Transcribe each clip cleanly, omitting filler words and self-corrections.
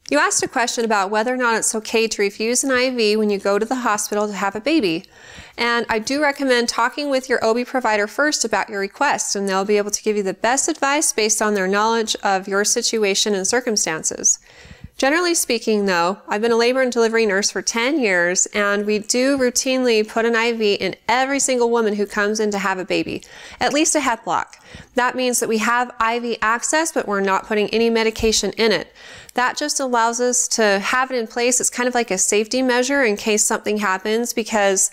You asked a question about whether or not it's okay to refuse an IV when you go to the hospital to have a baby. And I do recommend talking with your OB provider first about your request, and they'll be able to give you the best advice based on their knowledge of your situation and circumstances. Generally speaking, though, I've been a labor and delivery nurse for 10 years, and we do routinely put an IV in every single woman who comes in to have a baby, at least a Hep-Lock. That means that we have IV access, but we're not putting any medication in it. That just allows us to have it in place. It's kind of like a safety measure in case something happens, because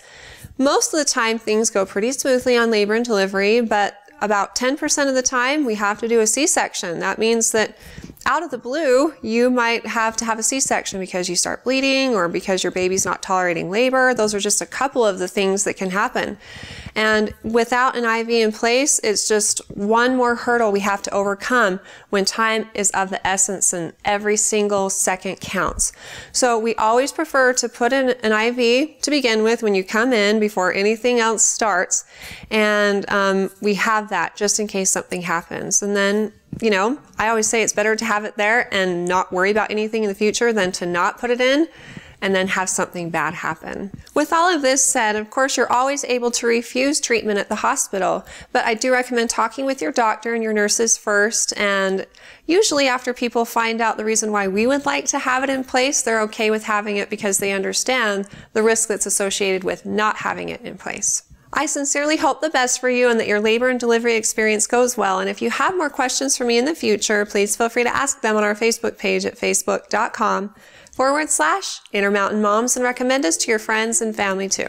most of the time things go pretty smoothly on labor and delivery, but about 10% of the time we have to do a C-section. That means that out of the blue, you might have to have a C-section because you start bleeding or because your baby's not tolerating labor. Those are just a couple of the things that can happen. And without an IV in place, it's just one more hurdle we have to overcome when time is of the essence and every single second counts. So we always prefer to put in an IV to begin with when you come in before anything else starts. And we have that just in case something happens. And then, you know, I always say it's better to have it there and not worry about anything in the future than to not put it in and then have something bad happen. With all of this said, of course, you're always able to refuse treatment at the hospital, but I do recommend talking with your doctor and your nurses first, and usually after people find out the reason why we would like to have it in place, they're okay with having it because they understand the risk that's associated with not having it in place. I sincerely hope the best for you and that your labor and delivery experience goes well. And if you have more questions for me in the future, please feel free to ask them on our Facebook page at facebook.com/Intermountain Moms, and recommend us to your friends and family too.